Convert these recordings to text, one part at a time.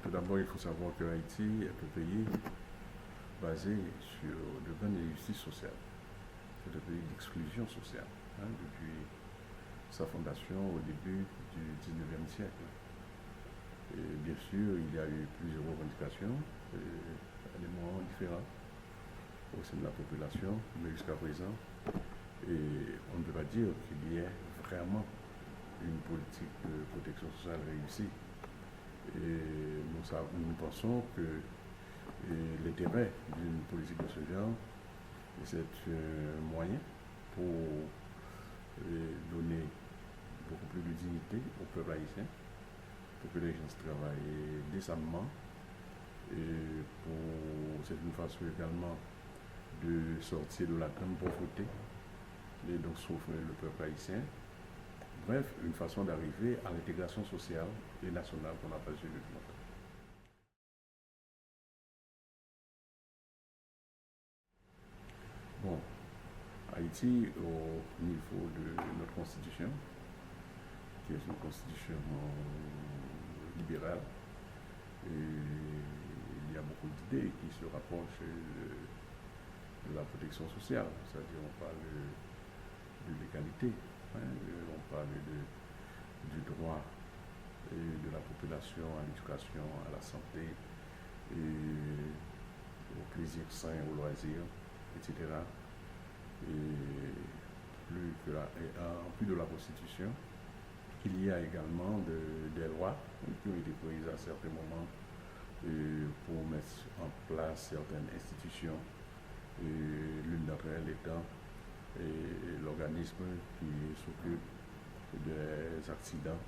Tout d'abord, il faut savoir que Haïti est un pays basé sur de grandes injustices sociales. C'est un pays d'exclusion sociale depuis sa fondation au début du 19e siècle. Et bien sûr, il y a eu plusieurs revendications à des moments différents au sein de la population, mais jusqu'à présent, et on ne peut pas dire qu'il y ait vraiment une politique de protection sociale réussie. Et nous pensons que l'intérêt d'une politique de ce genre, c'est un moyen pour donner beaucoup plus de dignité au peuple haïtien, pour que les gens travaillent décemment. Et c'est une façon également de sortir de la grande pauvreté et donc souffre le peuple haïtien. Bref, une façon d'arriver à l'intégration sociale et nationale qu'on n'a pas eu depuis longtemps. Bon, Haïti, au niveau de notre constitution, qui est une constitution libérale, et il y a beaucoup d'idées qui se rapprochent de la protection sociale, c'est-à-dire on parle de l'égalité, on parle du droit de la population à l'éducation, à la santé, et au plaisir sain, au loisir, etc. Et en plus de la Constitution, il y a également des lois qui ont été prises à certains moments pour mettre en place certaines institutions. L'une d'entre elles étant l'organisme qui s'occupe des accidents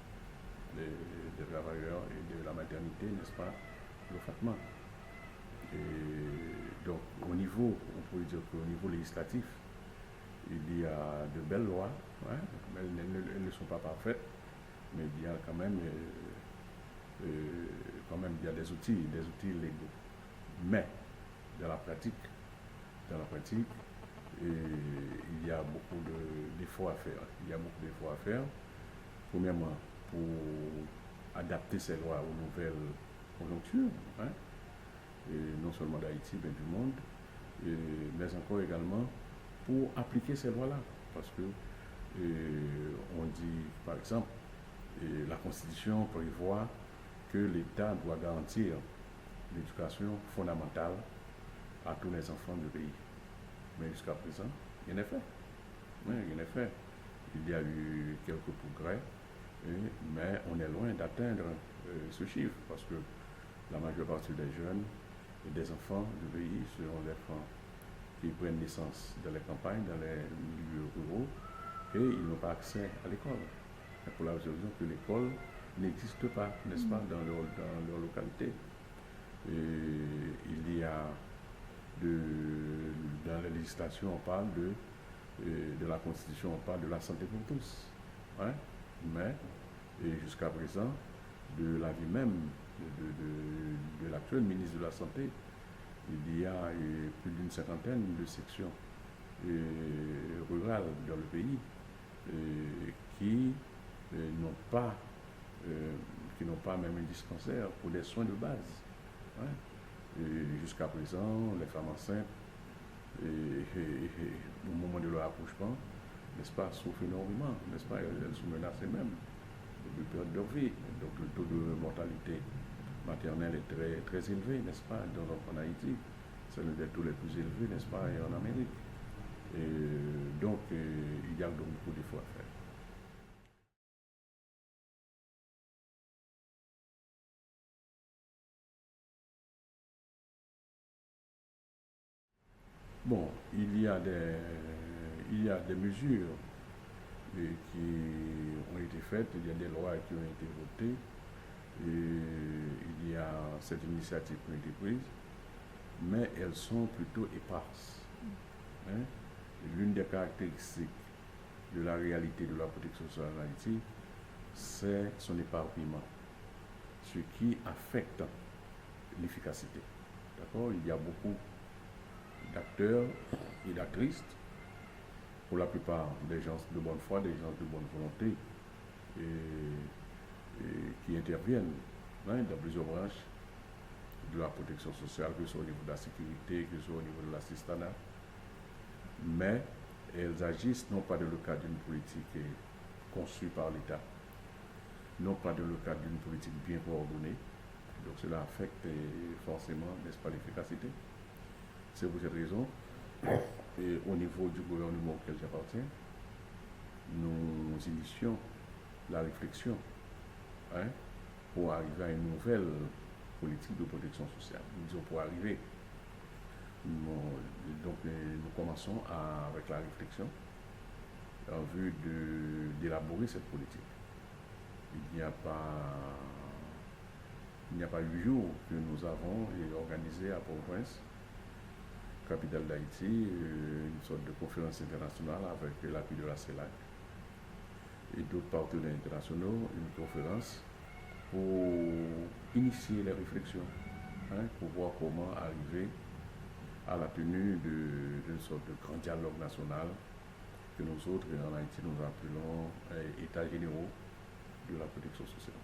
des travailleurs et de la maternité, n'est-ce pas, le FATMA. Et donc, on pourrait dire qu'au niveau législatif, il y a de belles lois, mais elles ne sont pas parfaites, mais il y a quand même il y a des outils légaux. Mais dans la pratique, il y a beaucoup d'efforts à faire. Premièrement, pour adapter ces lois aux nouvelles conjonctures, et non seulement d'Haïti, mais du monde, mais encore également pour appliquer ces lois-là. Parce que on dit, par exemple, la Constitution prévoit que l'État doit garantir l'éducation fondamentale à tous les enfants du pays. Mais jusqu'à présent, rien n'est fait. Il y a eu quelques progrès, mais on est loin d'atteindre ce chiffre, parce que la majeure partie des jeunes et des enfants du pays seront des enfants qui prennent naissance dans les campagnes, dans les milieux ruraux, et ils n'ont pas accès à l'école. Et pour la raison que l'école n'existe pas, n'est-ce pas, dans leur localité. Et il y a dans la législation, on parle de la Constitution, on parle de la santé pour tous. Mais jusqu'à présent, de l'avis même de l'actuel ministre de la Santé, il y a plus d'une cinquantaine de sections rurales dans le pays qui n'ont pas même un dispensaire pour des soins de base. Jusqu'à présent, les femmes enceintes, au moment de leur accouchement, n'est-ce pas, souffrent énormément, n'est-ce pas, elles sont menacées même de perdre leur vie. Donc le taux de mortalité maternelle est très, très élevé, n'est-ce pas, en Haïti. C'est l'un des taux les plus élevés, n'est-ce pas, et en Amérique. Donc il y a donc beaucoup d'efforts à faire. Bon, il y a des mesures qui ont été faites, il y a des lois qui ont été votées, il y a cette initiative qui a été prise, mais elles sont plutôt éparses. L'une des caractéristiques de la réalité de la protection sociale en Haïti, c'est son éparpillement, ce qui affecte l'efficacité. D'accord? Il y a beaucoup d'acteurs et d'actrices, pour la plupart des gens de bonne foi, des gens de bonne volonté, et qui interviennent dans plusieurs branches de la protection sociale, que ce soit au niveau de la sécurité, que ce soit au niveau de l'assistanat, mais elles agissent non pas dans le cadre d'une politique conçue par l'État, non pas dans le cadre d'une politique bien coordonnée. Donc cela affecte forcément, n'est-ce pas, l'efficacité. C'est pour cette raison, et au niveau du gouvernement auquel j'appartiens, nous initions la réflexion, hein, pour arriver à une nouvelle politique de protection sociale. Nous disons pour arriver. Donc nous commençons avec la réflexion en vue d'élaborer cette politique. Il n'y a pas 8 jours que nous avons organisé à Port-au-Prince, capitale d'Haïti, une sorte de conférence internationale avec l'appui de la CELAC et d'autres partenaires internationaux, une conférence pour initier les réflexions, hein, pour voir comment arriver à la tenue d'une sorte de grand dialogue national que nous autres, en Haïti, nous appelons États généraux de la protection sociale.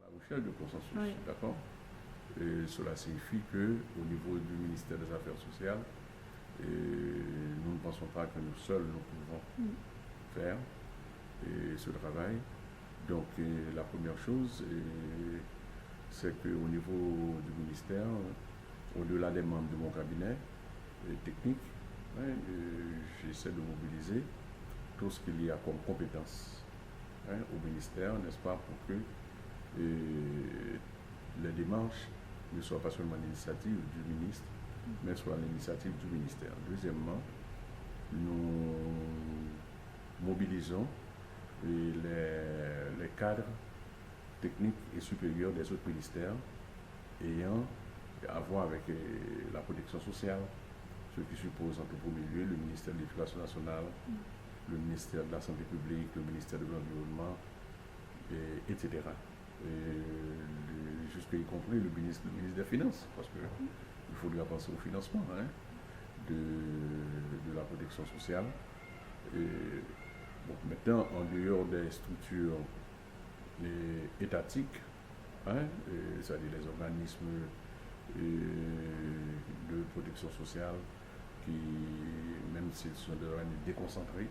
La recherche de consensus, oui. D'accord. Et cela signifie qu'au niveau du ministère des Affaires sociales, nous ne pensons pas que nous seuls nous pouvons faire ce travail. Donc la première chose, c'est qu'au niveau du ministère, au-delà des membres de mon cabinet technique, j'essaie de mobiliser tout ce qu'il y a comme compétences au ministère, n'est-ce pas, pour que les démarches ne soient pas seulement l'initiative du ministre, mais soit l'initiative du ministère. Deuxièmement, nous mobilisons les cadres techniques et supérieurs des autres ministères ayant à voir avec la protection sociale, ce qui suppose en tout premier lieu le ministère de l'Éducation nationale, le ministère de la Santé publique, le ministère de l'Environnement, etc. Jusqu'à y compris le ministre des Finances, parce qu'il faudra penser au financement de la protection sociale. Bon, maintenant, en dehors des structures étatiques, c'est-à-dire les organismes de protection sociale, qui, même s'ils sont des organismes déconcentrés,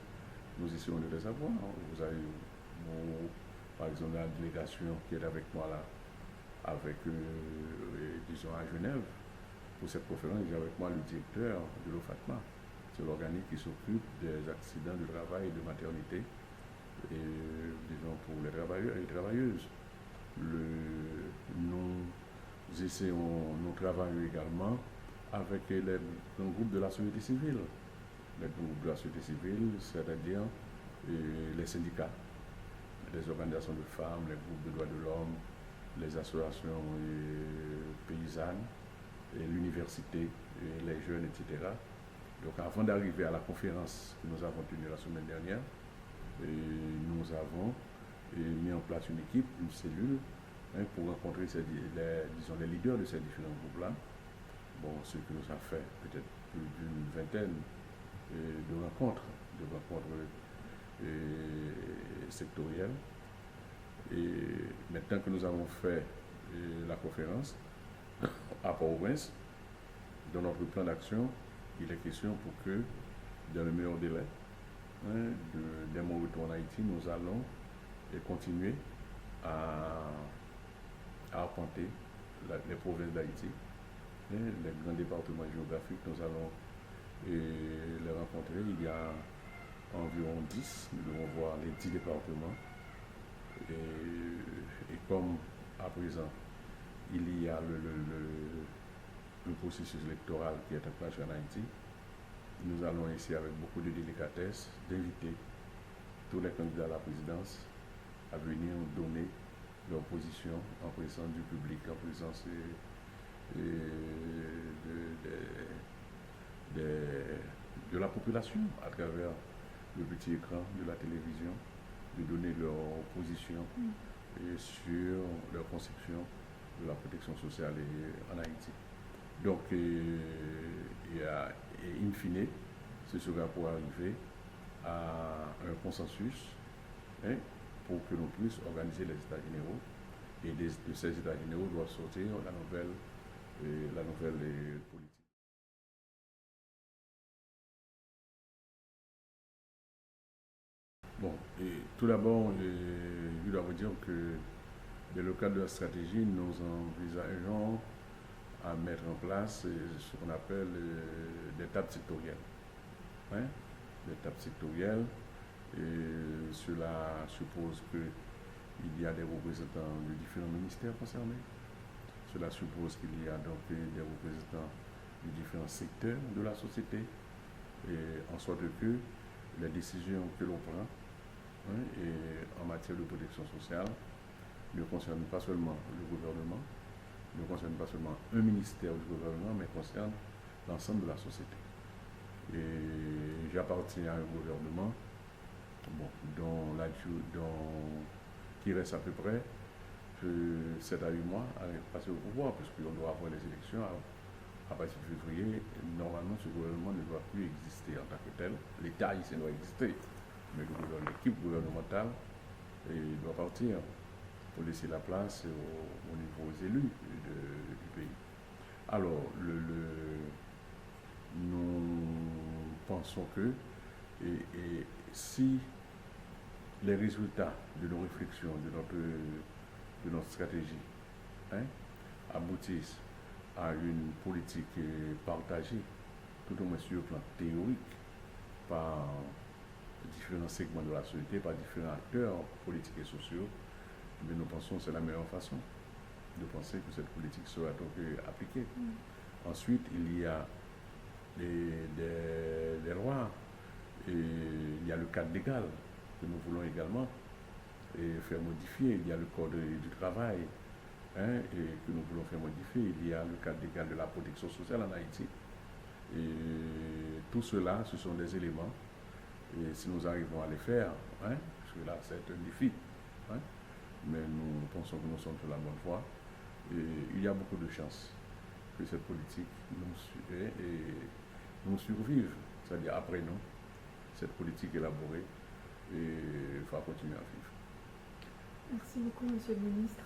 nous essayons de les avoir. Vous avez, par exemple, la délégation qui est avec moi là, disons à Genève, pour cette conférence, j'ai avec moi le directeur de l'OFATMA. C'est l'organisme qui s'occupe des accidents de travail et de maternité, disons pour les travailleurs et les travailleuses. Nous travaillons également avec un groupe de la société civile. Les groupes de la société civile, c'est-à-dire les syndicats, les organisations de femmes, les groupes de droits de l'homme, les associations paysannes, l'université, les jeunes, etc. Donc avant d'arriver à la conférence que nous avons tenue la semaine dernière, nous avons mis en place une équipe, une cellule, pour rencontrer les leaders de ces différents groupes-là. Bon, ce qui nous a fait peut-être plus d'une vingtaine de rencontres sectorielles. Et maintenant que nous avons fait la conférence à Port-au-Prince, dans notre plan d'action, il est question pour que, dans le meilleur délai, dès mon retour en Haïti, nous allons continuer à arpenter les provinces d'Haïti, les grands départements géographiques. Nous allons les rencontrer. Il y a environ 10, nous devons voir les 10 départements. Et comme à présent, il y a le processus électoral qui est en place en Haïti, nous allons essayer avec beaucoup de délicatesse d'inviter tous les candidats à la présidence à venir donner leur position en présence du public, en présence de la population à travers le petit écran de la télévision, de donner leur position sur leur conception de la protection sociale en Haïti. Donc, in fine, ce sera pour arriver à un consensus, hein, pour que l'on puisse organiser les États généraux. Et de ces États généraux doit sortir la nouvelle politique. Bon, et tout d'abord, je dois vous dire que dans le cadre de la stratégie, nous envisageons à mettre en place ce qu'on appelle des tables sectorielles. Hein? Des tables sectorielles. Et cela suppose qu'il y a des représentants de différents ministères concernés. Cela suppose qu'il y a donc des représentants de différents secteurs de la société. Et en sorte que les décisions que l'on prend, hein, et en matière de protection sociale ne concernent pas seulement le gouvernement, ne concerne pas seulement un ministère du gouvernement, mais concerne l'ensemble de la société. Et j'appartiens à un gouvernement, bon, qui reste à peu près 7 à 8 mois à passer au pouvoir, puisqu'on doit avoir les élections à partir de février. Normalement, ce gouvernement ne doit plus exister en tant que tel. L'État haïtien doit exister, mais l'équipe gouvernementale doit partir pour laisser la place au niveau aux élus du pays. Alors, nous pensons que si les résultats de nos réflexions, de notre stratégie, hein, aboutissent à une politique partagée, tout au moins sur le plan théorique, par différents segments de la société, par différents acteurs politiques et sociaux, mais nous pensons que c'est la meilleure façon de penser que cette politique sera donc appliquée. Ensuite, il y a des lois, et il y a le cadre légal que nous voulons également faire modifier. Il y a le code du travail, hein, et que nous voulons faire modifier. Il y a le cadre légal de la protection sociale en Haïti. Et tout cela, ce sont des éléments. Et si nous arrivons à les faire, hein, parce que là, c'est un défi, hein, mais nous pensons que nous sommes sur la bonne voie. Et il y a beaucoup de chances que cette politique nous survive, c'est-à-dire après nous, cette politique élaborée, et il faut continuer à vivre. Merci beaucoup, Monsieur le Ministre.